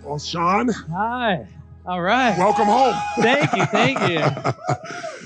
Well, Shaun. Hi. All right. Welcome home. Thank you.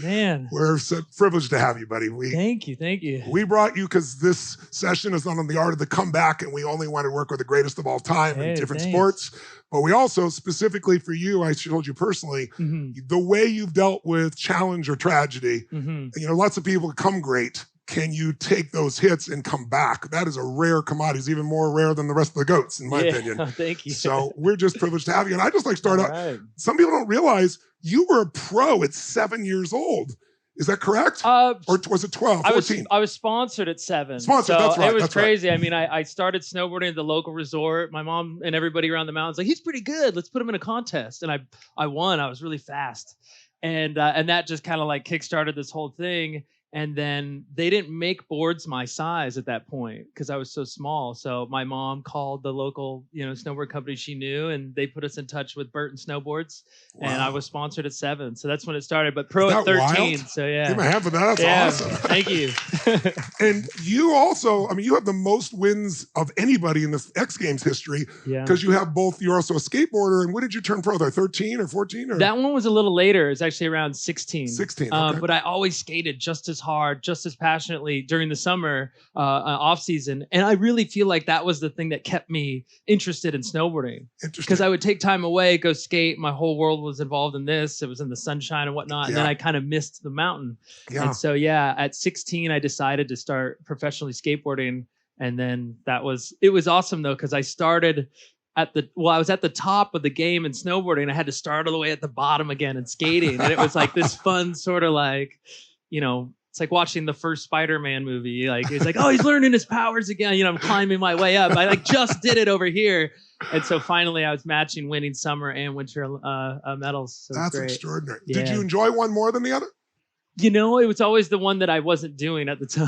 Man. We're so privileged to have you, buddy. Thank you. We brought you because this session is on the art of the comeback, and we only want to work with the greatest of all time in different sports. But we also, specifically for you, I told you personally, the way you've dealt with challenge or tragedy, lots of people come great. Can you take those hits and come back? That is a rare commodity. It's even more rare than the rest of the goats, in my opinion. Thank you. So we're just privileged to have you. And I just like start out. Right. Some people don't realize you were a pro at 7 years old. Is that correct? Or was it 12, 14? I was sponsored at 7. Sponsored, so that's right. It was that's crazy. Right. I mean, I started snowboarding at the local resort. My mom and everybody around the mountains like, he's pretty good. Let's put him in a contest. And I won. I was really fast. And that just kind of like kickstarted this whole thing. And then they didn't make boards my size at that point because I was so small. So my mom called the local, snowboard company she knew, and they put us in touch with Burton Snowboards. Wow. And I was sponsored at 7. So that's when it started. But pro at 13. Wild? So yeah. Give him a hand for that. That's awesome. Thank you. And you also, you have the most wins of anybody in the X Games history because you have both. You're also a skateboarder. And when did you turn pro? 13 or 14? Or? That one was a little later. It's actually around 16. 16. Okay. But I always skated just as hard, just as passionately during the summer off season. And I really feel like that was the thing that kept me interested in snowboarding. Because I would take time away, go skate. My whole world was involved in this. It was in the sunshine and whatnot. And then I kind of missed the mountain. Yeah. And so, at 16, I decided to start professionally skateboarding. And then it was awesome though, because I started I was at the top of the game in snowboarding. And I had to start all the way at the bottom again in skating. And it was like this fun sort of like, it's like watching the first Spider-Man movie. Like it's like, oh, he's learning his powers again. I'm climbing my way up. I just did it over here. And so finally I was winning summer and winter medals. So that's great. Extraordinary. Yeah. Did you enjoy one more than the other? It was always the one that I wasn't doing at the time.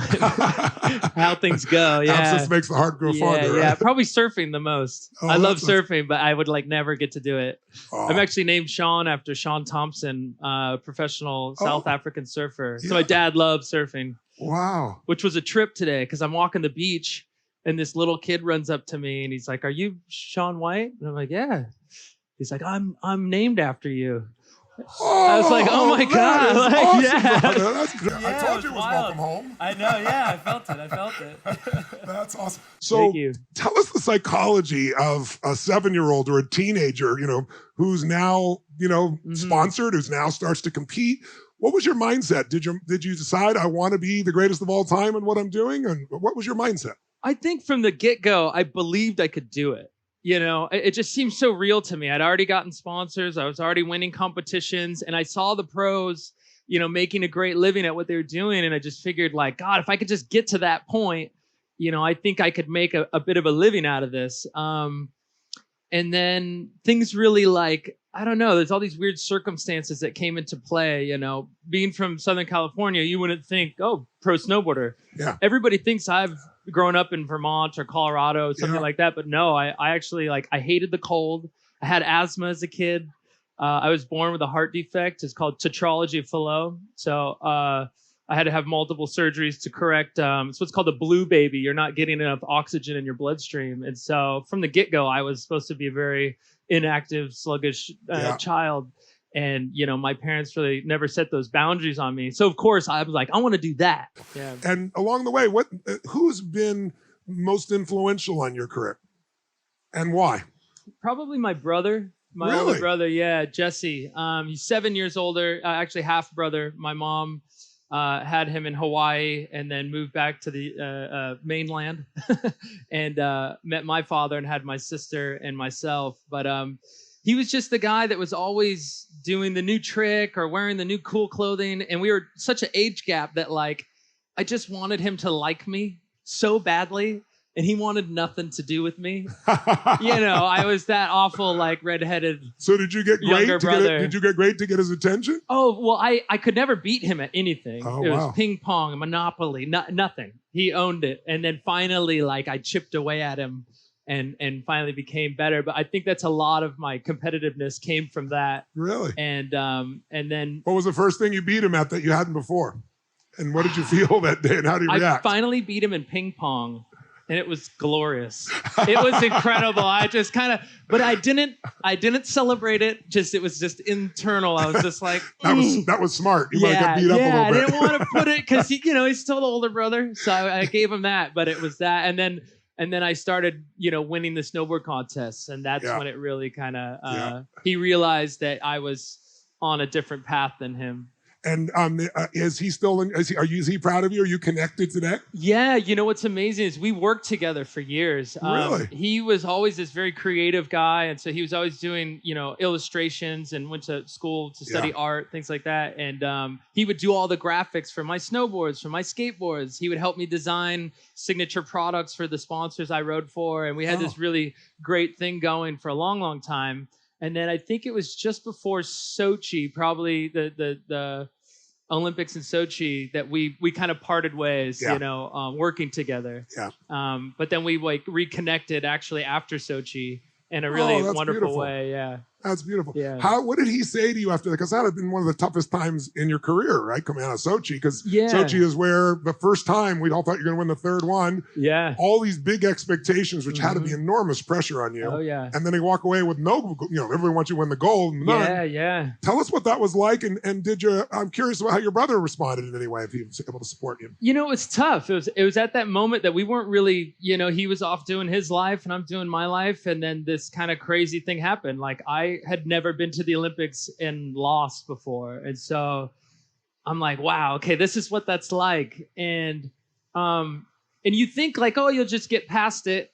How things go. Yeah. Absence makes the heart grow fonder. Right? Yeah. Probably surfing the most. I love surfing, but I would never get to do it. Oh. I'm actually named Shaun after Shaun Thompson, professional South African surfer. So my dad loved surfing. Wow. Which was a trip today because I'm walking the beach and this little kid runs up to me and he's like, "Are you Shaun White?" And I'm like, "Yeah." He's like, I'm named after you." I was like, "Oh my God!" Awesome, I told you it was welcome home. I know, I felt it. That's awesome. So, tell us the psychology of a 7-year-old or a teenager, who's now, sponsored, who's now starts to compete. What was your mindset? Did you decide I want to be the greatest of all time in what I'm doing, and what was your mindset? I think from the get-go, I believed I could do it. It just seems so real to me. I'd already gotten sponsors. I was already winning competitions and I saw the pros, making a great living at what they were doing. And I just figured God, if I could just get to that point, I think I could make a bit of a living out of this. And then things really I don't know, there's all these weird circumstances that came into play, being from Southern California, you wouldn't think, oh, pro snowboarder. Yeah. Everybody thinks I've grown up in Vermont or Colorado, something like that. But no, I actually I hated the cold. I had asthma as a kid. I was born with a heart defect. It's called tetralogy of Fallot. So I had to have multiple surgeries to correct. It's what's called a blue baby. You're not getting enough oxygen in your bloodstream. And so from the get-go, I was supposed to be a very inactive, sluggish child. And, my parents really never set those boundaries on me. So, of course, I was like, I want to do that. Yeah. And along the way, who's been most influential on your career and why? Probably my brother. My older brother, Jesse. He's 7 years older, actually half brother. My mom had him in Hawaii and then moved back to the mainland and met my father and had my sister and myself. But he was just the guy that was always doing the new trick or wearing the new cool clothing. And we were such an age gap that I just wanted him to like me so badly. And he wanted nothing to do with me. I was that awful, redheaded. So did you get great did you get great to get his attention? Oh, well, I could never beat him at anything. It was ping pong, Monopoly, nothing. He owned it. And then finally, I chipped away at him and finally became better. But I think that's a lot of my competitiveness came from that. Really? And then. What was the first thing you beat him at that you hadn't before? And what did you feel that day and how did you react? I finally beat him in ping pong. and it was glorious. It was incredible. I just kind of, but I didn't celebrate it. It was just internal. I was just like, that was smart. You might have got beat up a little bit. I didn't want to put it because he's still the older brother, so I gave him that. But it was that, and then I started, winning the snowboard contests, and that's when it really kind of he realized that I was on a different path than him. And is he still is he proud of you? Are you connected today? Yeah, what's amazing is we worked together for years. Really? He was always this very creative guy, and so he was always doing, illustrations and went to school to study art, things like that. And he would do all the graphics for my snowboards, for my skateboards. He would help me design signature products for the sponsors I rode for, and we had this really great thing going for a long, long time. And then I think it was just before Sochi, probably the Olympics in Sochi, that we kind of parted ways, working together. Yeah. But then we reconnected actually after Sochi in a really wonderful way. Yeah. That's beautiful. Yeah. What did he say to you after that? Because that had been one of the toughest times in your career, right? Coming out of Sochi, because Sochi is where the first time we all thought you were going to win the third one. Yeah. All these big expectations, which had to be enormous pressure on you. Oh yeah. And then they walk away with no, everyone wants you to win the gold. None. Yeah. Tell us what that was like, and did you? I'm curious about how your brother responded in any way, if he was able to support you. It's tough. It was at that moment that we weren't really, he was off doing his life and I'm doing my life, and then this kind of crazy thing happened. Like I had never been to the Olympics and lost before. And so I'm like, wow, okay, this is what that's like. And you think like, oh, you'll just get past it.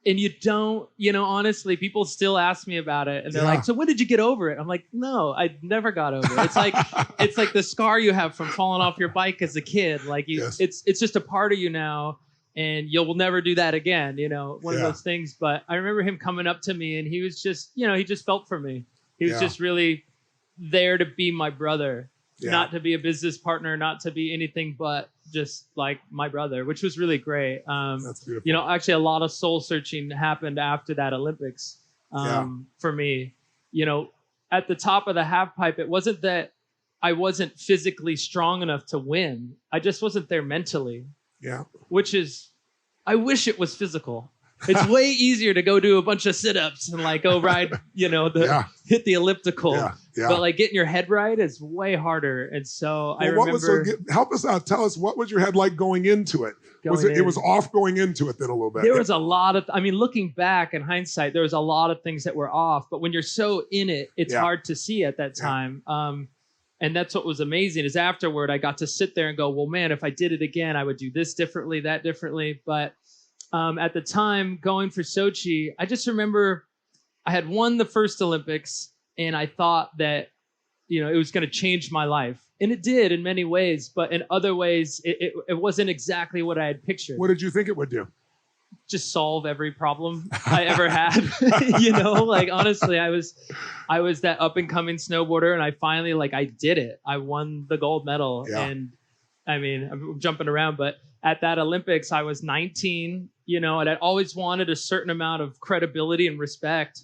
And you don't, honestly, people still ask me about it. And they're like, so when did you get over it? I'm like, no, I never got over it. It's like the scar you have from falling off your bike as a kid. Like it's just a part of you now. And you'll never do that again, one of those things. But I remember him coming up to me, and he was just, he just felt for me. He was just really there to be my brother, not to be a business partner, not to be anything but just like my brother, which was really great. That's beautiful. Actually a lot of soul searching happened after that Olympics for me. At the top of the half pipe, it wasn't that I wasn't physically strong enough to win. I just wasn't there mentally. Yeah. Which is, I wish it was physical. It's way easier to go do a bunch of sit-ups and like go ride, hit the elliptical. Yeah. But like getting your head right is way harder. And so I remember. Help us out. Tell us, what was your head like going into it? It was off going into it then a little bit. There was a lot of, looking back in hindsight, there was a lot of things that were off. But when you're so in it, it's hard to see at that time. And that's what was amazing is afterward, I got to sit there and go, well, man, if I did it again, I would do this differently, that differently. But at the time going for Sochi, I just remember I had won the first Olympics and I thought that, it was going to change my life. And it did in many ways, but in other ways, it wasn't exactly what I had pictured. What did you think it would do? Just solve every problem I ever had. Honestly, I was that up and coming snowboarder, and I finally I did it. I won the gold medal. And I'm jumping around, but at that Olympics, I was 19, and I'd always wanted a certain amount of credibility and respect,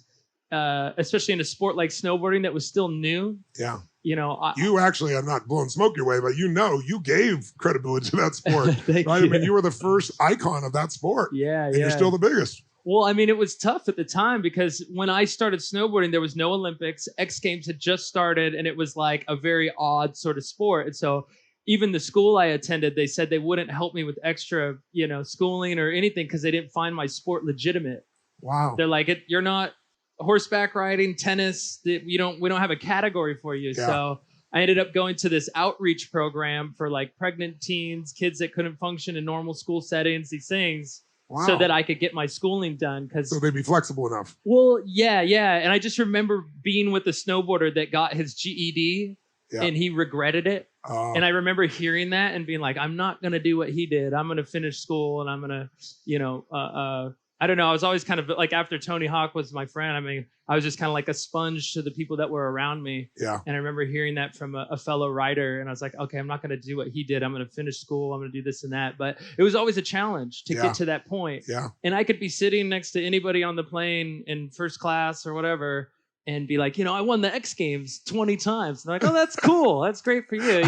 especially in a sport like snowboarding that was still new. Yeah. You actually, I'm not blowing smoke your way, but you gave credibility to that sport, right? You were the first icon of that sport. And you're still the biggest. Well, it was tough at the time because when I started snowboarding, there was no Olympics. X Games had just started, and it was like a very odd sort of sport. And so even the school I attended, they said they wouldn't help me with extra, schooling or anything because they didn't find my sport legitimate. Wow. They're like, you're not horseback riding, tennis, we don't have a category for you. So I ended up going to this outreach program for like pregnant teens, kids that couldn't function in normal school settings, these things, so that I could get my schooling done. So they'd be flexible enough. Well, yeah. And I just remember being with a snowboarder that got his GED and he regretted it. And I remember hearing that and being like, I'm not going to do what he did. I'm going to finish school and I'm going to, I don't know. I was always kind of like, after Tony Hawk was my friend, I was just kind of like a sponge to the people that were around me. Yeah. And I remember hearing that from a fellow writer. And I was like, okay, I'm not going to do what he did. I'm going to finish school. I'm going to do this and that. But it was always a challenge to get to that point. Yeah. And I could be sitting next to anybody on the plane in first class or whatever. and be like, I won the X Games 20 times. And they're like, oh, that's cool. That's great for you,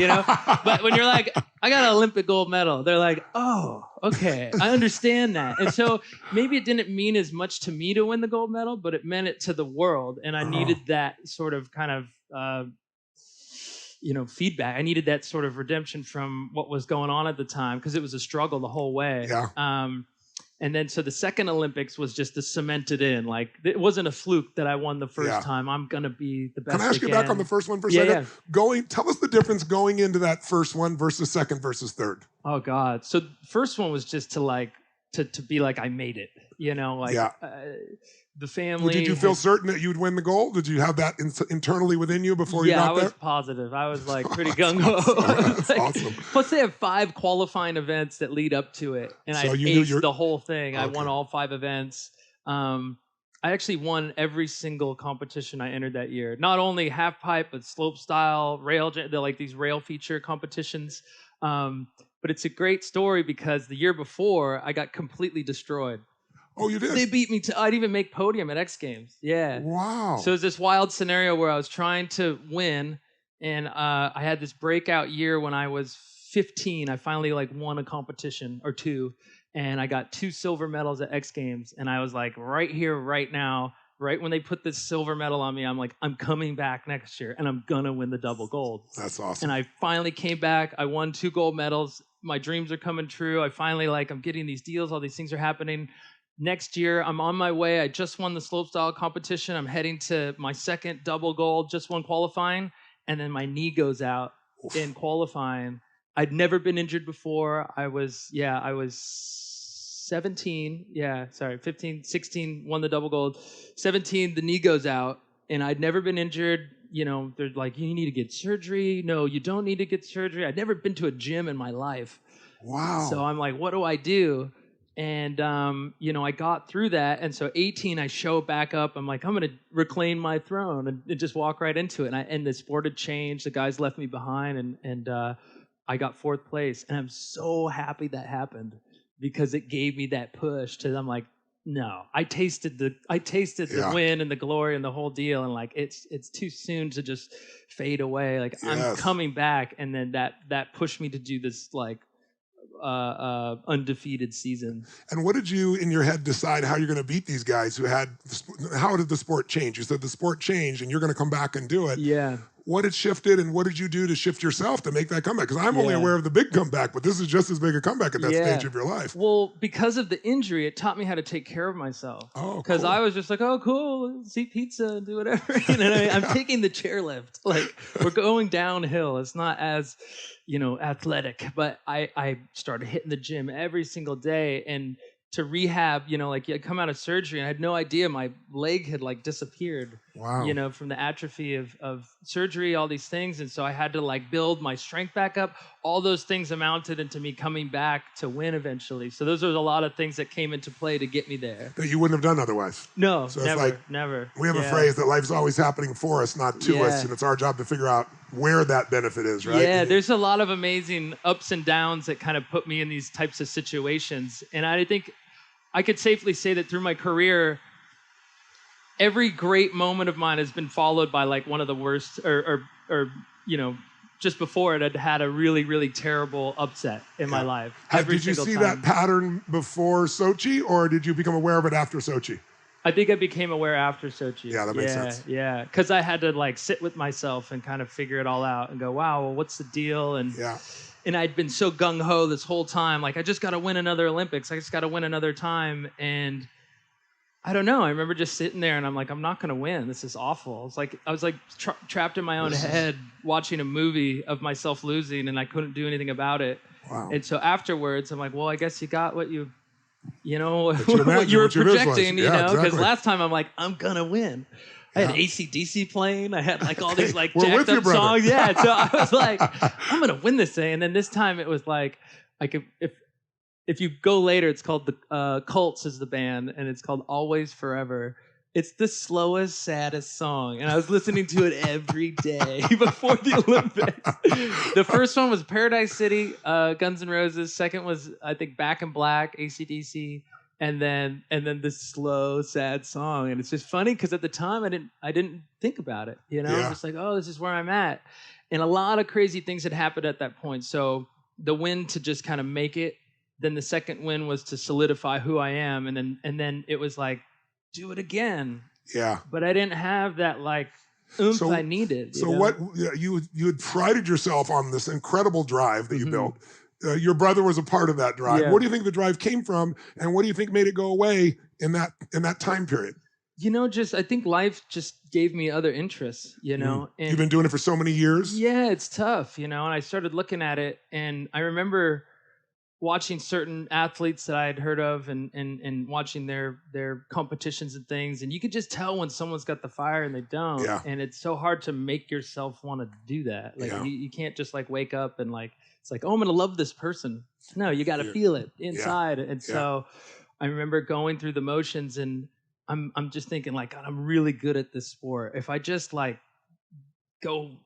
But when you're like, I got an Olympic gold medal, they're like, oh, okay, I understand that. And so maybe it didn't mean as much to me to win the gold medal, but it meant it to the world. And I needed that sort of kind of, feedback. I needed that sort of redemption from what was going on at the time, because it was a struggle the whole way. Yeah. And then so the second Olympics was just the cemented in. Like, it wasn't a fluke that I won the first time. I'm going to be the best. Can I ask you back on the first one for a second? Yeah. Tell us the difference going into that first one versus second versus third. Oh, God. So the first one was just to be like, I made it. The family. Did you feel certain that you'd win the gold? Did you have that internally within you before you got there? Yeah, I was positive. I was like pretty gung-ho. That's awesome. Plus, they have 5 qualifying events that lead up to it. And so I aced the whole thing. Okay. I won all 5 events. I actually won every single competition I entered that year. Not only half pipe, but slope style, rail. They're like these rail feature competitions. But it's a great story because the year before, I got completely destroyed. Oh, you did? They beat me I'd even make podium at X Games. Yeah. Wow. So it was this wild scenario where I was trying to win, and I had this breakout year when I was 15. I finally won a competition or 2, and I got 2 silver medals at X Games, and I was like, right here, right now, right when they put this silver medal on me, I'm like, I'm coming back next year, and I'm gonna win the double gold. That's awesome. And I finally came back. I won 2 gold medals. My dreams are coming true. I finally I'm getting these deals. All these things are happening. Next year, I'm on my way. I just won the slopestyle competition. I'm heading to my second double gold, just won qualifying, and then my knee goes out in qualifying. I'd never been injured before. I was 17. 15, 16, won the double gold. 17, the knee goes out, and I'd never been injured. They're like, you need to get surgery. No, you don't need to get surgery. I'd never been to a gym in my life. Wow. So I'm like, what do I do? And, I got through that. And so 18, I show back up. I'm like, I'm going to reclaim my throne and just walk right into it. And the sport had changed. The guys left me behind, and I got 4th place. And I'm so happy that happened because it gave me that push I'm like, no, I tasted the win and the glory and the whole deal. And it's too soon to just fade away. Yes. I'm coming back. And then that pushed me to do this undefeated season. And what did you in your head decide how you're going to beat these guys how did the sport change? You said the sport changed and you're going to come back and do it. Yeah. What had shifted, and what did you do to shift yourself to make that comeback? Because I'm only aware of the big comeback, but this is just as big a comeback at that stage of your life. Well, because of the injury, it taught me how to take care of myself. Oh, because I was just like, oh, cool, let's eat pizza, do whatever. I'm taking the chairlift. We're going downhill. It's not as, athletic, but I started hitting the gym every single day, and to rehab, I come out of surgery and I had no idea my leg had disappeared. Wow. From the atrophy of surgery, all these things. And so I had to build my strength back up. All those things amounted into me coming back to win eventually. So those are a lot of things that came into play to get me there. That you wouldn't have done otherwise. No, so never. We have a phrase that life's always happening for us, not to us. And it's our job to figure out where that benefit is, right? Yeah, there's a lot of amazing ups and downs that kind of put me in these types of situations. And I think I could safely say that through my career, every great moment of mine has been followed by one of the worst, or just before it, I'd had a really, really terrible upset in my life. Did you see that pattern before Sochi, or did you become aware of it after Sochi? I think I became aware after Sochi. Yeah, that makes sense. Yeah, because I had to sit with myself and kind of figure it all out and go, wow, well, what's the deal? And I'd been so gung-ho this whole time, I just got to win another Olympics. I just got to win another time. And I don't know. I remember just sitting there and I'm like, I'm not going to win. This is awful. I was trapped in my own head watching a movie of myself losing, and I couldn't do anything about it. Wow. And so afterwards, I'm like, well, I guess you got what you were projecting, because exactly. Last time I'm like, I'm going to win. I had AC/DC playing. I had all these jacked up songs. Yeah, so I was like, I'm gonna win this thing. And then this time it was if you go later, it's called the Cults is the band, and it's called Always Forever. It's the slowest, saddest song, and I was listening to it every day before the Olympics. The first one was Paradise City, Guns N' Roses. Second was, I think, Back in Black, AC/DC. and then this slow, sad song. And it's just funny because at the time I didn't think about it. You know, I'm just like, oh, this is where I'm at. And a lot of crazy things had happened at that point. So the win to just kind of make it, then the second win was to solidify who I am, and then it was like, do it again. Yeah. But I didn't have that like oomph I needed. So what you had prided yourself on this incredible drive that you built. Your brother was a part of that drive. Yeah. Where do you think the drive came from, and what do you think made it go away in that time period? You know, I think life just gave me other interests, you know. And you've been doing it for so many years? Yeah, it's tough, you know, and I started looking at it, and I remember watching certain athletes that I had heard of and watching their competitions and things, and you could just tell when someone's got the fire and they don't. Yeah. And it's so hard to make yourself want to do that. Like you can't just like wake up and like, it's like, oh, I'm going to love this person. No, you got to feel it inside. Yeah. And so I remember going through the motions, and I'm just thinking like, God, I'm really good at this sport. If I just like go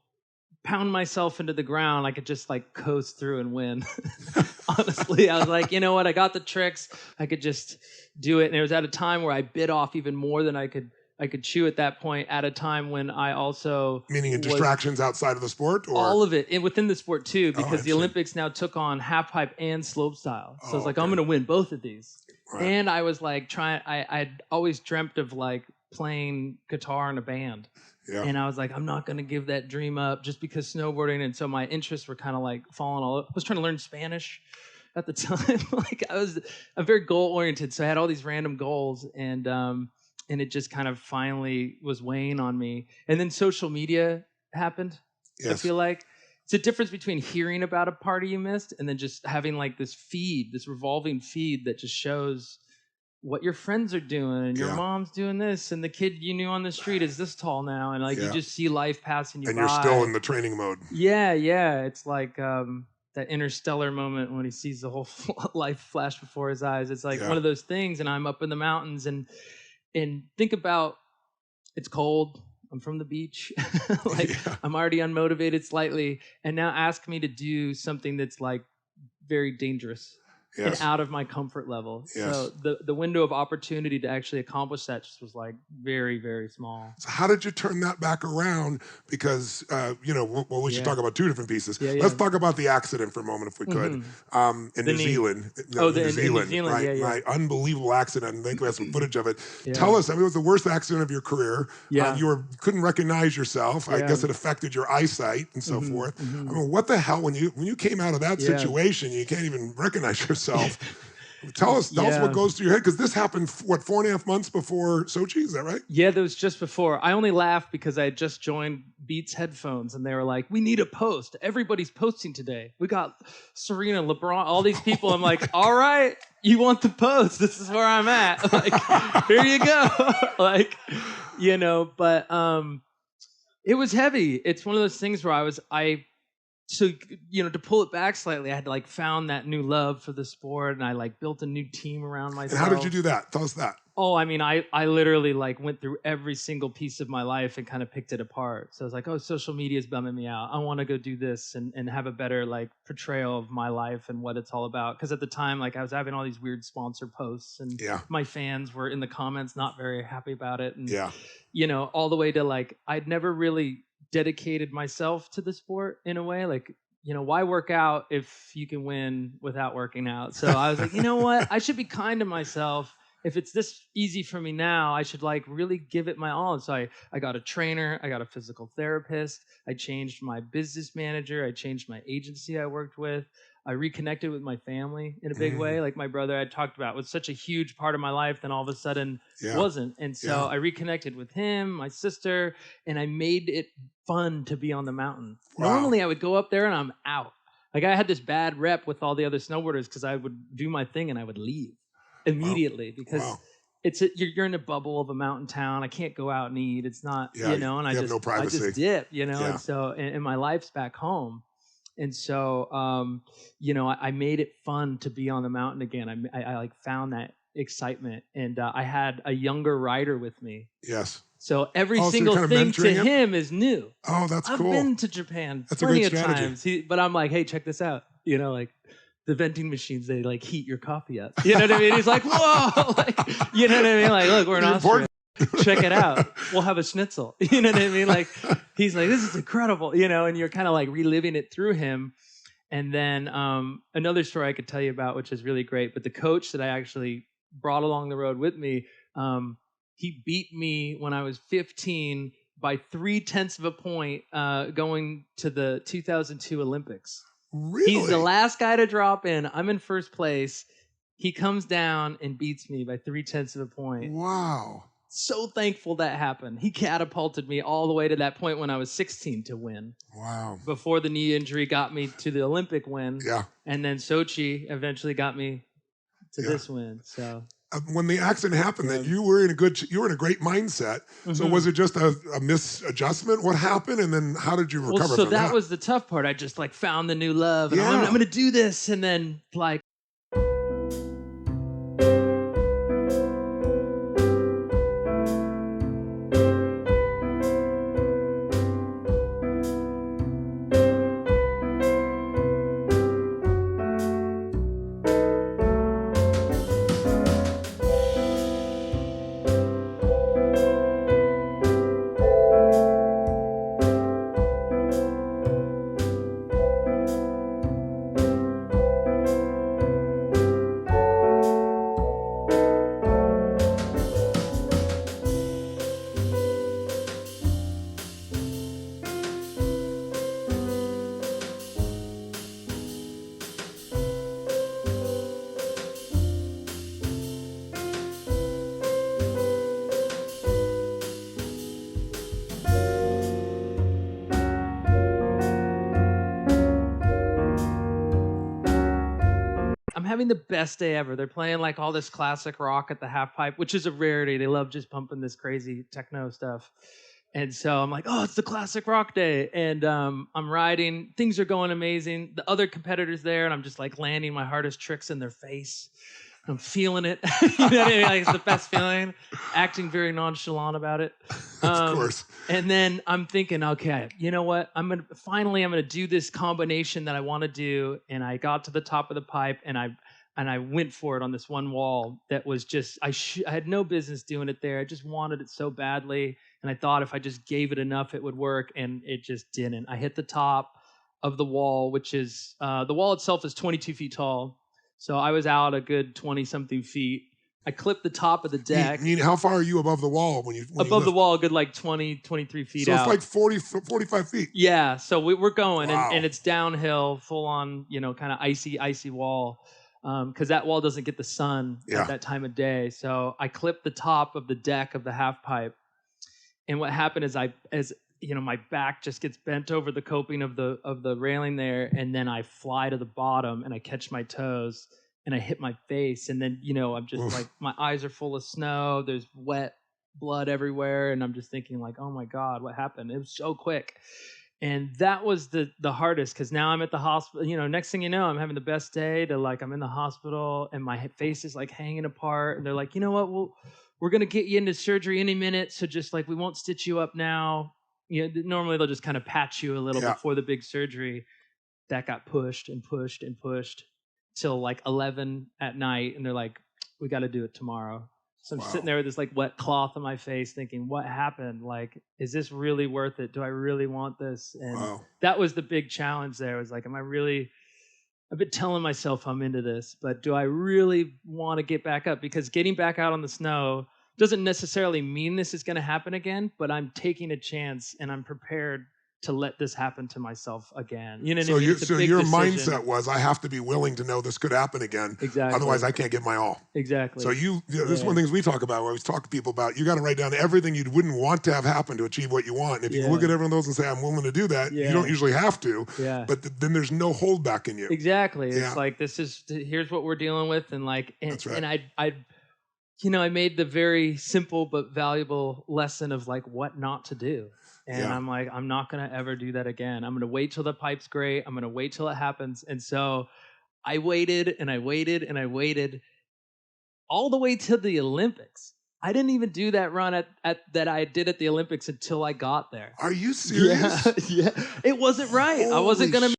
pound myself into the ground, I could just like coast through and win. Honestly, I was like, you know what? I got the tricks. I could just do it. And it was at a time where I bit off even more than I could chew at that point, at a time when I also... Meaning in distractions outside of the sport? Or? All of it, and within the sport too, because the Olympics now took on half pipe and slopestyle. So I was like, I'm going to win both of these. Right. And I was like I'd always dreamt of like playing guitar in a band. Yeah. And I was like, I'm not going to give that dream up just because snowboarding. And so my interests were kind of like falling all over. I was trying to learn Spanish at the time. Like I'm very goal oriented. So I had all these random goals, and it just kind of finally was weighing on me. And then social media happened. Yes. I feel like it's a difference between hearing about a party you missed and then just having like this feed, this revolving feed that just shows what your friends are doing, and your mom's doing this, and the kid you knew on the street is this tall now, and like you just see life passing you by. And you're still in the training mode. Yeah. It's like that interstellar moment when he sees the whole life flash before his eyes. It's like one of those things, and I'm up in the mountains, and think about, it's cold. I'm from the beach. I'm already unmotivated slightly, and now ask me to do something that's like very dangerous. Yes. And out of my comfort level. Yes. So the window of opportunity to actually accomplish that just was like very, very small. So how did you turn that back around? Because, we should talk about two different pieces. Let's talk about the accident for a moment, if we could. In New Zealand. No, New Zealand. Right. Unbelievable accident. I think we have some footage of it. Yeah. Tell us, it was the worst accident of your career. Yeah. You couldn't recognize yourself. I guess it affected your eyesight and so forth. I mean, what the hell, when you came out of that situation, you can't even recognize yourself. Tell us what goes through your head, because this happened 4.5 months before Sochi, is that right? Yeah, that was just before. I only laughed because I had just joined Beats headphones, and they were like, we need a post. Everybody's posting today. We got Serena, LeBron, all these people. I'm like, all right, you want the post? This is where I'm at. Like, here you go. Like, but it was heavy. It's one of those things where So, to pull it back slightly, I had like found that new love for the sport, and I like built a new team around myself. And how did you do that? Tell us that. Oh, I mean, I literally like went through every single piece of my life and kind of picked it apart. So I was like, oh, social media is bumming me out. I want to go do this and have a better like portrayal of my life and what it's all about. Because at the time, like I was having all these weird sponsor posts, and my fans were in the comments not very happy about it. And, all the way to like, I'd never really dedicated myself to the sport in a way, like, why work out if you can win without working out? So I was like, you know what? I should be kind to myself. If it's this easy for me now, I should like really give it my all. And so I got a trainer, I got a physical therapist, I changed my business manager, I changed my agency I worked with. I reconnected with my family in a big way. Like my brother I talked about was such a huge part of my life, then all of a sudden wasn't. And so I reconnected with him, my sister, and I made it fun to be on the mountain. Wow. Normally I would go up there and I'm out. Like I had this bad rep with all the other snowboarders because I would do my thing and I would leave immediately because you're in a bubble of a mountain town. I can't go out and eat. It's not, and I just, no privacy. I just dip, and so, and my life's back home. And so, I made it fun to be on the mountain again. I like found that excitement, and I had a younger rider with me. Yes. So every single thing to him is new. Oh, that's cool. I've been to Japan plenty of times, but I'm like, hey, check this out. the vending machines, they like heat your coffee up. You know what I mean? He's like, whoa, like, you know what I mean? Like, look, we're in Austria. Check it out. We'll have a schnitzel. You know what I mean? Like, he's like, this is incredible, you know, and you're kind of like reliving it through him. And then another story I could tell you about, which is really great, but the coach that I actually brought along the road with me, he beat me when I was 15 by 0.3 of a point going to the 2002 Olympics. Really? He's the last guy to drop in. I'm in first place. He comes down and beats me by 0.3 of a point. Wow. So thankful that happened. He catapulted me all the way to that point when I was 16 to win. Wow. Before the knee injury got me to the Olympic win. Yeah. And then Sochi eventually got me to this win. So when the accident happened, that you were in a great mindset. So was it just a misadjustment? What happened, and then how did you recover from that? So that was the tough part. I just like found the new love, and I'm going to do this, and then like. Having the best day ever. They're playing like all this classic rock at the half pipe, which is a rarity. They love just pumping this crazy techno stuff. And so I'm like, oh, it's the classic rock day. And I'm riding. Things are going amazing. The other competitors there, and I'm just like landing my hardest tricks in their face. I'm feeling it. You know what I mean? Like, it's the best feeling. Acting very nonchalant about it. Of course. And then I'm thinking, okay, you know what? I'm gonna do this combination that I want to do. And I got to the top of the pipe, and I went for it on this one wall that was just I had no business doing it there. I just wanted it so badly, and I thought if I just gave it enough, it would work, and it just didn't. I hit the top of the wall, which is the wall itself is 22 feet tall. So I was out a good 20-something feet. I clipped the top of the deck. How far are you above the wall when you above the wall, a good like 20, 23 feet out. So it's like 45 feet. Yeah, so we're going, wow. and it's downhill, full on, you know, kind of icy wall, because that wall doesn't get the sun at that time of day. So I clipped the top of the deck of the half pipe, and what happened is my back just gets bent over the coping of the railing there, and then I fly to the bottom, and I catch my toes, and I hit my face, and then, you know, I'm just like, my eyes are full of snow, there's wet blood everywhere, and I'm just thinking like, oh my God, what happened? It was so quick. And that was the hardest, because now I'm at the hospital. You know, next thing you know, I'm having the best day. I'm in the hospital, and my face is like hanging apart, and they're like, you know what, we're going to get you into surgery any minute, so just like, we won't stitch you up now. You know, normally they'll just kind of patch you a little before the big surgery. That got pushed and pushed and pushed till like 11 at night, and they're like, we got to do it tomorrow. So I'm sitting there with this like wet cloth on my face thinking, what happened? Like, is this really worth it? Do I really want this? And that was the big challenge there. It was like, I've been telling myself I'm into this, but do I really want to get back up? Because getting back out on the snow doesn't necessarily mean this is going to happen again, but I'm taking a chance, and I'm prepared to let this happen to myself again. You know what I mean? So your mindset was, I have to be willing to know this could happen again. Exactly. Otherwise, I can't get my all. Exactly. So this is one of the things we talk about, where I always talk to people about, you got to write down everything you wouldn't want to have happen to achieve what you want. And if you look at every one of those and say, I'm willing to do that, you don't usually have to. Yeah. But then there's no holdback in you. Exactly. It's like, here's what we're dealing with. And like, That's right. And I made the very simple but valuable lesson of like what not to do. And I'm like, I'm not going to ever do that again. I'm going to wait till the pipe's great. I'm going to wait till it happens. And so I waited and I waited and I waited all the way to the Olympics. I didn't even do that run that I did at the Olympics until I got there. Are you serious? Yeah. It wasn't right. I wasn't going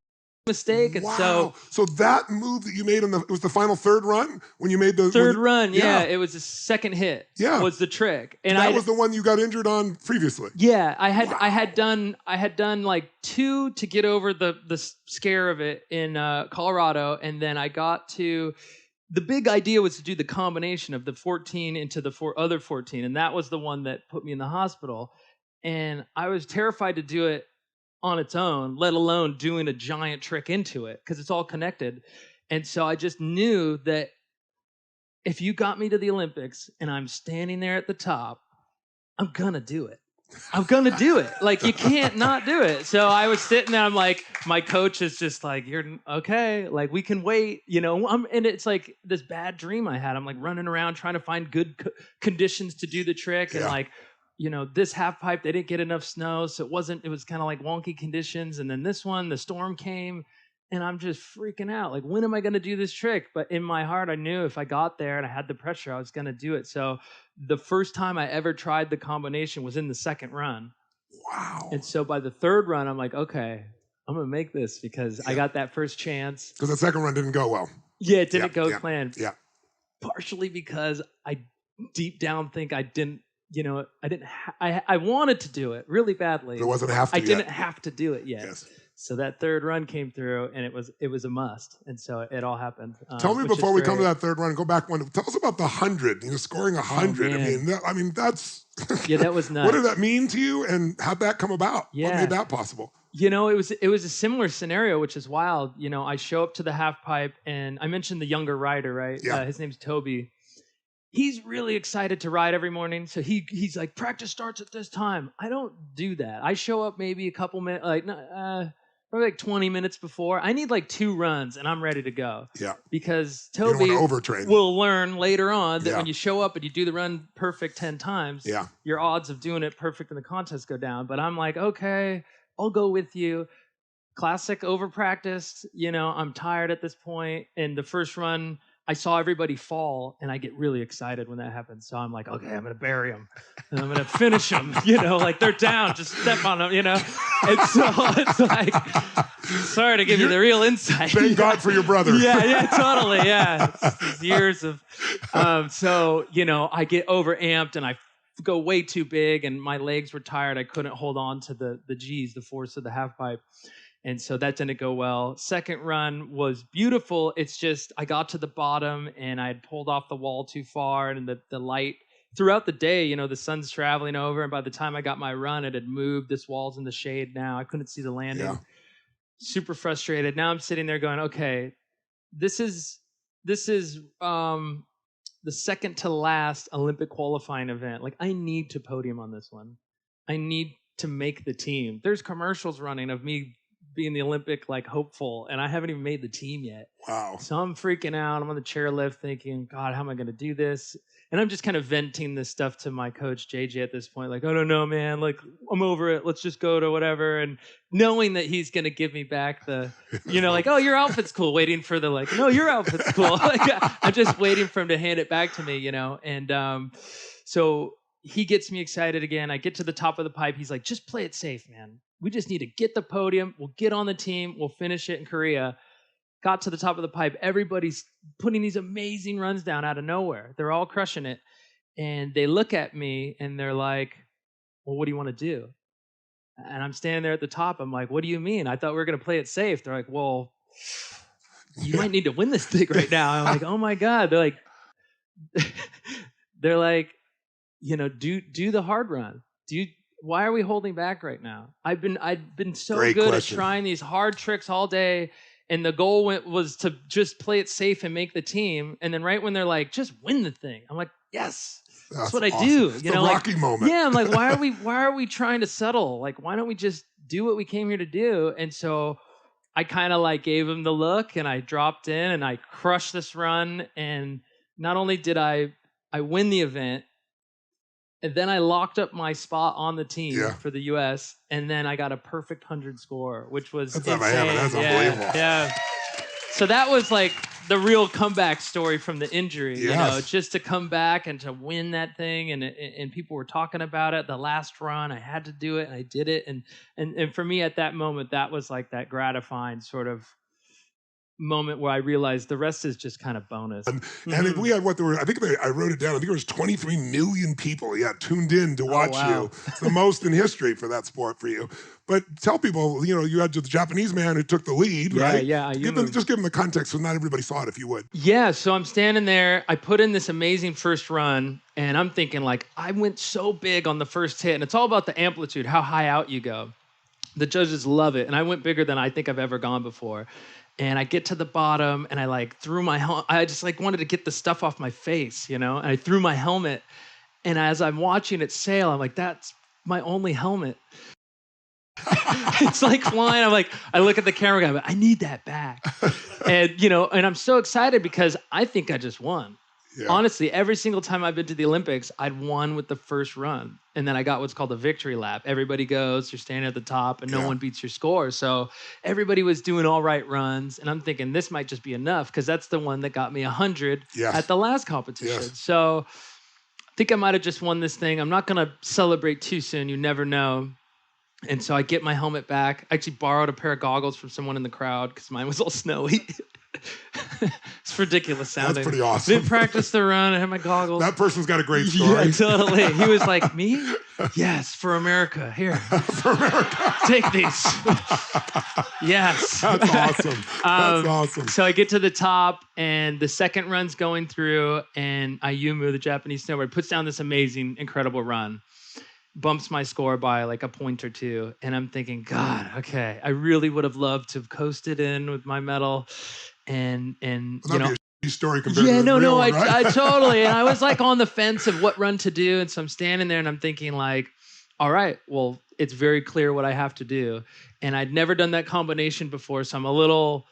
to mistake. And so that move that you made it was the final third run when you made the third run. Yeah, it was the second hit. Yeah, was the trick, and that was the one you got injured on previously. Yeah, I had done like 2 to get over the scare of it in Colorado, and then I got to. The big idea was to do the combination of the 14 into the other 14, and that was the one that put me in the hospital. And I was terrified to do it on its own, let alone doing a giant trick into it, because it's all connected. And so I just knew that if you got me to the Olympics and I'm standing there at the top, I'm gonna do it. I'm gonna do it. Like, you can't not do it. So I was sitting there, I'm like, my coach is just like, you're okay, like, we can wait, and it's like this bad dream I had. I'm like running around trying to find good conditions to do the trick. And like, this half pipe, they didn't get enough snow, so it was kind of like wonky conditions. And then this one, the storm came, and I'm just freaking out. Like, when am I gonna do this trick? But in my heart, I knew if I got there and I had the pressure, I was gonna do it. So the first time I ever tried the combination was in the second run. Wow. And so by the third run, I'm like, okay, I'm going to make this because I got that first chance. Because the second run didn't go well. Yeah, it didn't go as planned. Yeah. Partially because I deep down think I didn't, I wanted to do it really badly. There wasn't a have to I didn't have to do it yet. Yes. So that third run came through, and it was a must, and so it all happened. Tell me before we come to that third run, go back one. Tell us about the 100. Scoring 100. I mean, that's that was nuts. What did that mean to you, and how'd that come about? Yeah. What made that possible? It was a similar scenario, which is wild. I show up to the half pipe, and I mentioned the younger rider, right? Yeah. His name's Toby. He's really excited to ride every morning, so he's like, practice starts at this time. I don't do that. I show up maybe a couple minutes, probably like 20 minutes before. I need like 2 runs and I'm ready to go. Yeah. Because Toby will learn later on that when you show up and you do the run perfect 10 times, your odds of doing it perfect in the contest go down. But I'm like, okay, I'll go with you. Classic over practiced. I'm tired at this point. And the first run, I saw everybody fall, and I get really excited when that happens. So I'm like, okay, I'm going to bury them, and I'm going to finish them, like they're down, just step on them, And so it's like, sorry to give you the real insight. Thank God for your brother. Yeah, totally, yeah. It's years of, I get overamped, and I go way too big, and my legs were tired. I couldn't hold on to the G's, the force of the half pipe. And so that didn't go well. Second run was beautiful. It's just I got to the bottom and I had pulled off the wall too far, and the light throughout the day, the sun's traveling over, and by the time I got my run, it had moved. This wall's in the shade now. I couldn't see the landing. Yeah. Super frustrated. Now I'm sitting there going, okay, this is the second to last Olympic qualifying event. Like, I need to podium on this one. I need to make the team. There's commercials running of me being the Olympic hopeful, and I haven't even made the team yet. Wow. So I'm freaking out. I'm on the chairlift thinking, God, how am I going to do this? And I'm just kind of venting this stuff to my coach, JJ, at this point. Like, I don't know, man. Like, I'm over it. Let's just go to whatever. And knowing that he's going to give me back the, oh, your outfit's cool. Waiting for the, no, your outfit's cool. I'm just waiting for him to hand it back to me, And so he gets me excited again. I get to the top of the pipe. He's like, just play it safe, man. We just need to get the podium. We'll get on the team. We'll finish it in Korea. Got to the top of the pipe. Everybody's putting these amazing runs down out of nowhere. They're all crushing it. And they look at me and they're like, well, what do you want to do? And I'm standing there at the top. I'm like, what do you mean? I thought we were going to play it safe. They're like, well, you might need to win this thing right now. I'm like, oh my God. They're like, do the hard run. Why are we holding back right now? I've been so good at trying these hard tricks all day, and the goal was to just play it safe and make the team. And then right when they're like, just win the thing, I'm like, yes, that's what awesome. I do. It's the Rocky moment. Yeah, I'm like, why are we trying to settle? Like, why don't we just do what we came here to do? And so I kind of gave him the look, and I dropped in and I crushed this run. And not only did I win the event, and then I locked up my spot on the team for the U.S., and then I got a perfect 100 score, which was insane. That's unbelievable. Yeah. So that was like the real comeback story from the injury, you know, just to come back and to win that thing. And people were talking about it. The last run, I had to do it, and I did it. And for me at that moment, that was like that gratifying sort of moment where I realized the rest is just kind of bonus. And if we had I wrote it down. I think there was 23 million people tuned in to watch you. It's the most in history for that sport for you. But tell people, you had the Japanese man who took the lead, right? Yeah. Just give them the context so not everybody saw it, if you would. Yeah, so I'm standing there. I put in this amazing first run, and I'm thinking like, I went so big on the first hit, and it's all about the amplitude, how high out you go. The judges love it, and I went bigger than I think I've ever gone before. And I get to the bottom, and I like threw my helmet. I just like wanted to get the stuff off my face, and I threw my helmet. And as I'm watching it sail, I'm like, that's my only helmet. It's like flying. I'm like, I look at the camera guy, but I need that back. And and I'm so excited because I think I just won. Yeah. Honestly, every single time I've been to the Olympics, I'd won with the first run. And then I got what's called a victory lap. Everybody goes, you're standing at the top, and no one beats your score. So everybody was doing all right runs. And I'm thinking this might just be enough because that's the one that got me 100 at the last competition. Yes. So I think I might have just won this thing. I'm not going to celebrate too soon. You never know. And so I get my helmet back. I actually borrowed a pair of goggles from someone in the crowd because mine was all snowy. It's ridiculous sounding. That's pretty awesome. Didn't practice the run. I had my goggles. That person's got a great story. Yeah, totally. He was like, me? Yes, for America. Here. For America. Take these. Yes. That's awesome. That's awesome. So I get to the top, and the second run's going through, and Ayumu, the Japanese snowboarder, puts down this amazing, incredible run. Bumps my score by like a point or two. And I'm thinking, God, okay, I really would have loved to have coasted in with my medal. And story compared to the real one, right? I totally. And I was like on the fence of what run to do. And so I'm standing there and I'm thinking like, all right, well, it's very clear what I have to do. And I'd never done that combination before. So I'm a little,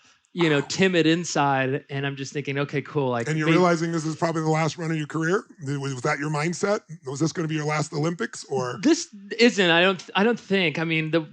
timid inside, and I'm just thinking, okay, cool. Like, and you're realizing this is probably the last run of your career? Was that your mindset? Was this going to be your last Olympics, or this isn't? I don't think. I mean, that's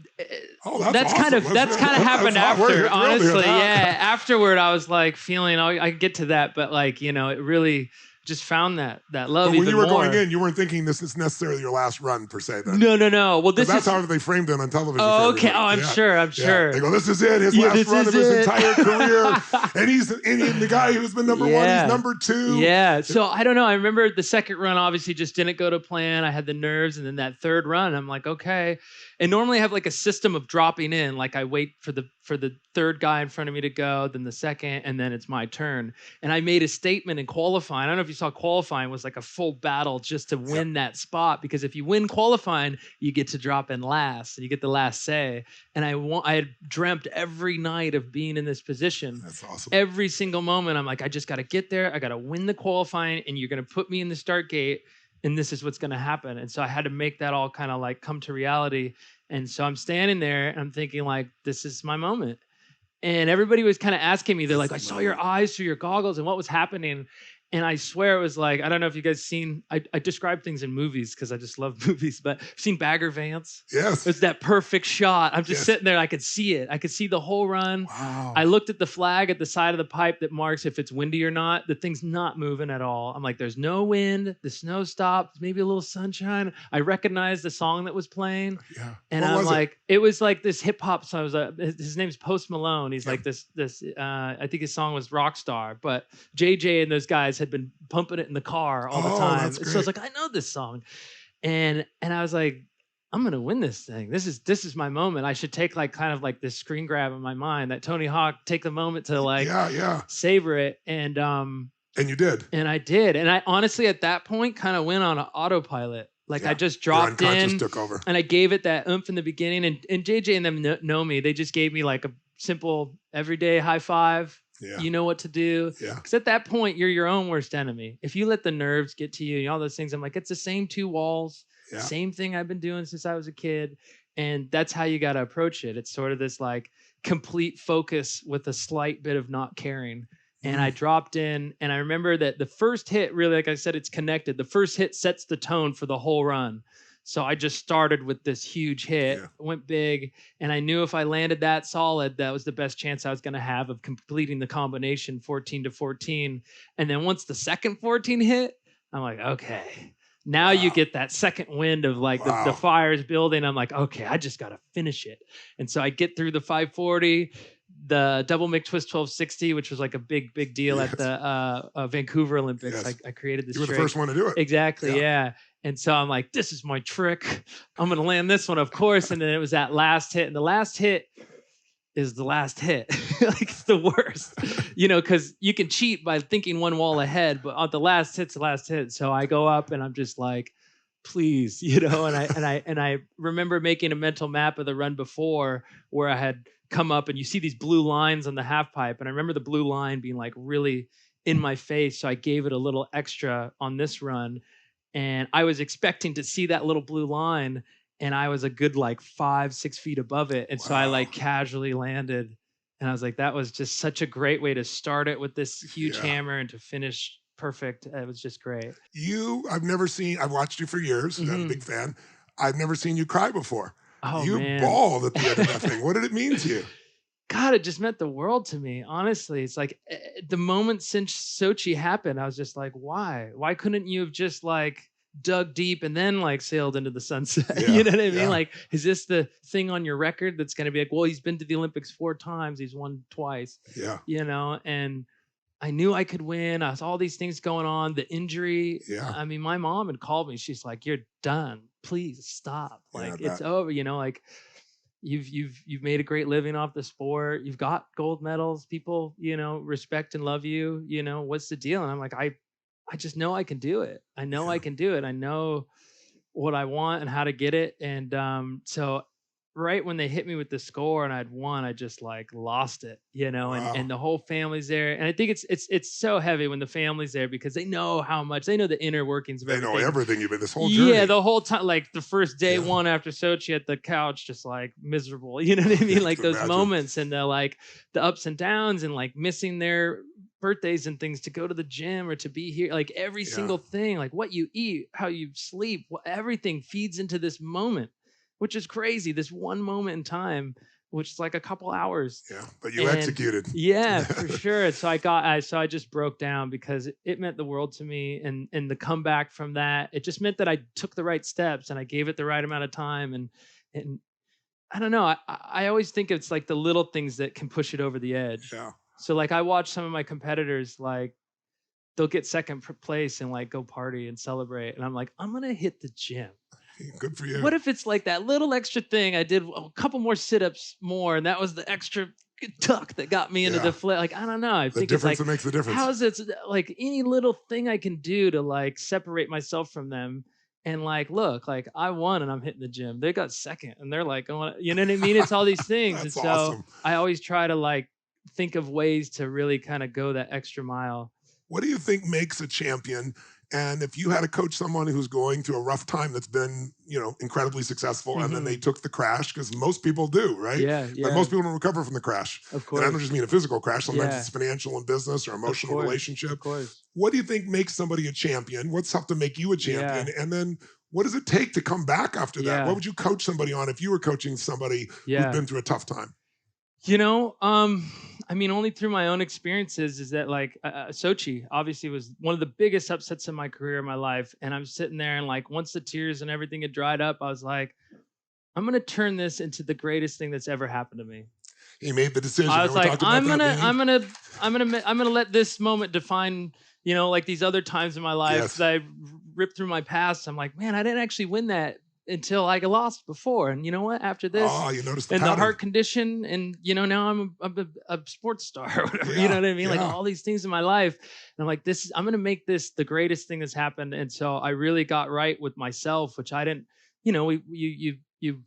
awesome. kind of happened after. Honestly, yeah. Afterward, I was like feeling. I get to that, but like it really just found that love. But when even you were more. going in, you weren't thinking this is necessarily your last run per se. Then no. Well, that's how they framed it on television. Oh, okay. Oh, I'm sure. They go, this is it. His last run of his entire career, and he's the guy who's been number one. He's number two. Yeah. So I don't know. I remember the second run obviously just didn't go to plan. I had the nerves, and then that third run, I'm like, okay. And normally I have like a system of dropping in. Like I wait for the third guy in front of me to go, then the second, and then it's my turn. And I made a statement in qualifying. I don't know if you saw qualifying was like a full battle just to win that spot, because if you win qualifying, you get to drop in last and you get the last say. And I had dreamt every night of being in this position. That's awesome. Every single moment, I'm like, I just got to get there. I got to win the qualifying, and you're going to put me in the start gate, and this is what's going to happen. And so I had to make that all kind of like come to reality. And so I'm standing there and I'm thinking like, this is my moment. And everybody was kind of asking me, they're like, I saw your eyes through your goggles and what was happening. And I swear it was like, I don't know if you guys seen, I describe things in movies because I just love movies, but seen Bagger Vance? Yes. It's that perfect shot. I'm just sitting there. I could see it. I could see the whole run. Wow. I looked at the flag at the side of the pipe that marks if it's windy or not. The thing's not moving at all. I'm like, there's no wind. The snow stopped. Maybe a little sunshine. I recognized the song that was playing. Yeah. And I'm like, it was like this hip hop song. His name's Post Malone. He's like this, I think his song was Rockstar, but JJ and those guys had been pumping it in the car all the time. So I was like, I know this song. And I was like, I'm gonna win this thing. This is my moment. I should take like kind of like this screen grab in my mind that Tony Hawk, take the moment to like savor it. And you did. And I did. And I honestly at that point kind of went on an autopilot. Like I just dropped in took over. And I gave it that oomph in the beginning. And JJ and them know me. They just gave me like a simple everyday high five. Yeah. You know what to do. Because at that point, you're your own worst enemy. If you let the nerves get to you and all those things, I'm like, it's the same two walls, same thing I've been doing since I was a kid. And that's how you got to approach it. It's sort of this like complete focus with a slight bit of not caring. And I dropped in, and I remember that the first hit, really, like I said, it's connected. The first hit sets the tone for the whole run. So I just started with this huge hit, went big, and I knew if I landed that solid, that was the best chance I was going to have of completing the combination 14 to 14. And then once the second 14 hit, I'm like, okay, now you get that second wind of like the fire's building. I'm like, okay, I just got to finish it. And so I get through the 540, the double McTwist 1260, which was like a big deal at the Vancouver Olympics. I created this. You were the first one to do it. Exactly. Yeah. And so I'm like, this is my trick. I'm going to land this one, of course. And then it was that last hit. And the last hit is the last hit. Like, it's the worst, because you can cheat by thinking one wall ahead, but on the last hit's the last hit. So I go up and I'm just like, please, and I remember making a mental map of the run before where I had come up and you see these blue lines on the half pipe. And I remember the blue line being like really in my face. So I gave it a little extra on this run. And I was expecting to see that little blue line, and I was a good like 5-6 feet above it. And so I like casually landed, and I was like, that was just such a great way to start it with this huge hammer and to finish perfect. It was just great. I've watched you for years. I'm a big fan. I've never seen you cry before. Oh, you man. bawled at the end of that thing. What did it mean to you? God, it just meant the world to me. Honestly, it's like the moment since Sochi happened, I was just like, why? Why couldn't you have just like dug deep and then like sailed into the sunset? You know what I mean? Like, is this the thing on your record that's going to be like, well, he's been to the Olympics 4 times. He's won twice. And I knew I could win. I was all these things going on. The injury. I mean, my mom had called me. She's like, you're done. Please stop. Like, it's over. Like, You've made a great living off the sport. You've got gold medals. People, respect and love you. What's the deal? And I'm like, I just know I can do it. I know I can do it. I know what I want and how to get it. And so right when they hit me with the score and I'd won, I just like lost it, and the whole family's there. And I think it's so heavy when the family's there because they know they know the inner workings of everything. They know everything. You've been this whole journey. Yeah, the whole time, like the first day one after Sochi at the couch, just like miserable. You know what I mean? Like those moments and the like the ups and downs and like missing their birthdays and things to go to the gym or to be here, like every single thing, like what you eat, how you sleep, everything feeds into this moment, which is crazy. This one moment in time, which is like a couple hours. Yeah, but you executed. Yeah, for sure. So I just broke down because it meant the world to me, and the comeback from that, it just meant that I took the right steps and I gave it the right amount of time, and I don't know. I always think it's like the little things that can push it over the edge. Yeah. So like I watch some of my competitors, like they'll get second place and like go party and celebrate, and I'm like, I'm gonna hit the gym. Good for you. What if it's like that little extra thing? I did a couple more sit-ups more, and that was the extra tuck that got me into the flip. Like, I don't know. I think it's like, that makes the difference. How is it like any little thing I can do to like separate myself from them? And like, look, like I won and I'm hitting the gym. They got second and they're like going, you know what I mean? It's all these things. And so awesome. I always try to like think of ways to really kind of go that extra mile. What do you think makes a champion? And if you had to coach someone who's going through a rough time that's been, incredibly successful, and then they took the crash, because most people do, right? Yeah. But most people don't recover from the crash. Of course. And I don't just mean a physical crash. Sometimes it's financial and business or emotional relationship. Of course. What do you think makes somebody a champion? What's helped to make you a champion? Yeah. And then what does it take to come back after that? Yeah. What would you coach somebody on if you were coaching somebody who'd been through a tough time? I mean, only through my own experiences is that like Sochi obviously was one of the biggest upsets in my career, in my life. And I'm sitting there and like, once the tears and everything had dried up, I was like, I'm going to turn this into the greatest thing that's ever happened to me. He made the decision. I was like, I'm going to let this moment define, like these other times in my life that I ripped through my past. I'm like, man, I didn't actually win that until I lost before. And you know what? After this, you noticed the and pattern. The heart condition, and now I'm a sports star or whatever. You know what I mean? Like all these things in my life. And I'm like, I'm going to make this the greatest thing that's happened. And so I really got right with myself, which I didn't. You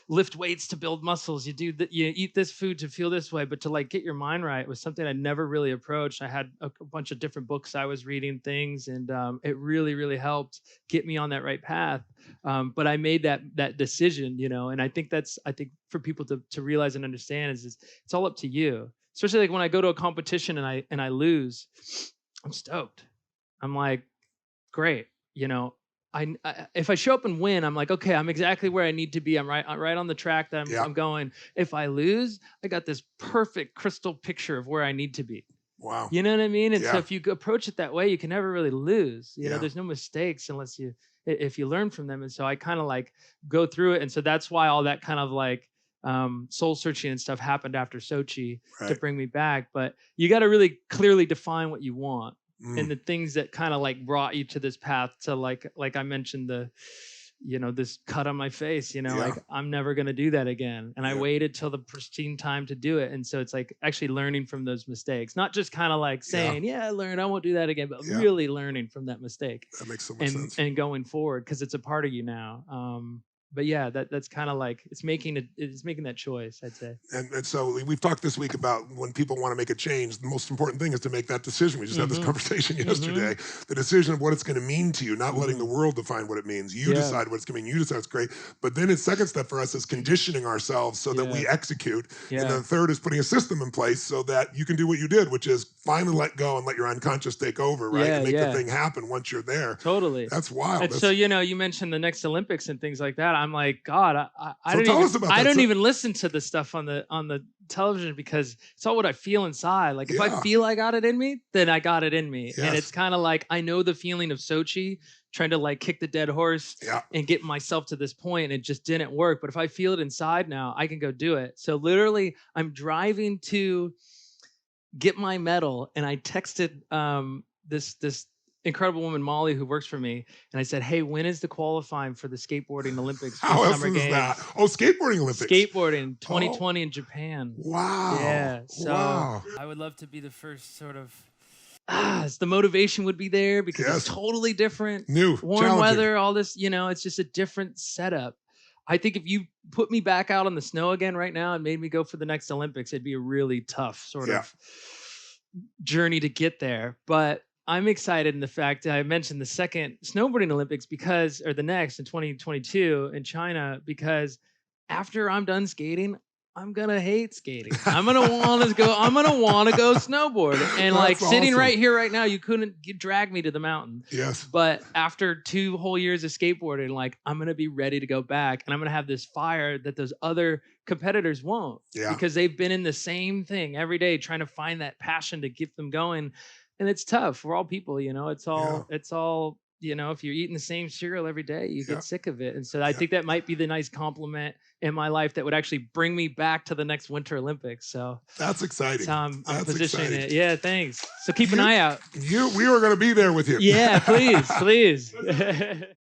lift weights to build muscles. You eat this food to feel this way, but to like get your mind right was something I never really approached. I had a bunch of different books I was reading, things, and it really, really helped get me on that right path. But I made that decision, and I think for people to realize and understand is it's all up to you. Especially like when I go to a competition and I lose, I'm stoked. I'm like, great, if I show up and win, I'm like, okay, I'm exactly where I need to be. I'm right on the track that I'm going. If I lose, I got this perfect crystal picture of where I need to be. Wow. You know what I mean? And so if you approach it that way, you can never really lose. You know, there's no mistakes if you learn from them. And so I kind of like go through it. And so that's why all that kind of like soul searching and stuff happened after Sochi to bring me back. But you got to really clearly define what you want. And the things that kind of like brought you to this path to like I mentioned this cut on my face, like I'm never going to do that again. And I waited till the pristine time to do it. And so it's like actually learning from those mistakes, not just kind of like saying, I learned, I won't do that again, but really learning from that mistake. That makes so much sense. And going forward, because it's a part of you now. But yeah, that's kind of like it's making that choice, I'd say. And so we've talked this week about when people want to make a change, the most important thing is to make that decision. We just had this conversation yesterday. The decision of what it's going to mean to you, not letting the world define what it means. You decide what it's going to mean. You decide it's great. But then its second step for us is conditioning ourselves so that we execute. And then the third is putting a system in place so that you can do what you did, which is finally let go and let your unconscious take over, right? And make the thing happen once you're there. Totally. That's wild. So, you mentioned the next Olympics and things like that. I'm like, God, I don't even listen to the stuff on the television because it's all what I feel inside. Like if I feel I got it in me, then I got it in me. And it's kind of like, I know the feeling of Sochi, trying to like kick the dead horse and get myself to this point, and it just didn't work. But if I feel it inside now, I can go do it. So literally I'm driving to get my medal, and I texted this incredible woman, Molly, who works for me. And I said, hey, when is the qualifying for the skateboarding Olympics? How else is that? Oh, skateboarding Olympics. Skateboarding 2020 in Japan. Wow. Yeah. So I would love to be the first sort of, the motivation would be there because it's totally different. New, warm weather, all this, it's just a different setup. I think if you put me back out on the snow again right now and made me go for the next Olympics, it'd be a really tough sort of journey to get there. But I'm excited in the fact that I mentioned the second snowboarding Olympics or the next in 2022 in China, because after I'm done skating, I'm going to hate skating. I'm going to want to go snowboard. And like sitting right here, right now, you couldn't drag me to the mountain. Yes. But after 2 whole years of skateboarding, like I'm going to be ready to go back, and I'm going to have this fire that those other competitors won't, because they've been in the same thing every day, trying to find that passion to keep them going. And it's tough. We're all people, it's all, if you're eating the same cereal every day, you get sick of it. And so I think that might be the nice compliment in my life that would actually bring me back to the next Winter Olympics. So that's exciting. So I'm positioning it. Yeah, thanks. So keep an eye out. We are going to be there with you. Yeah, please.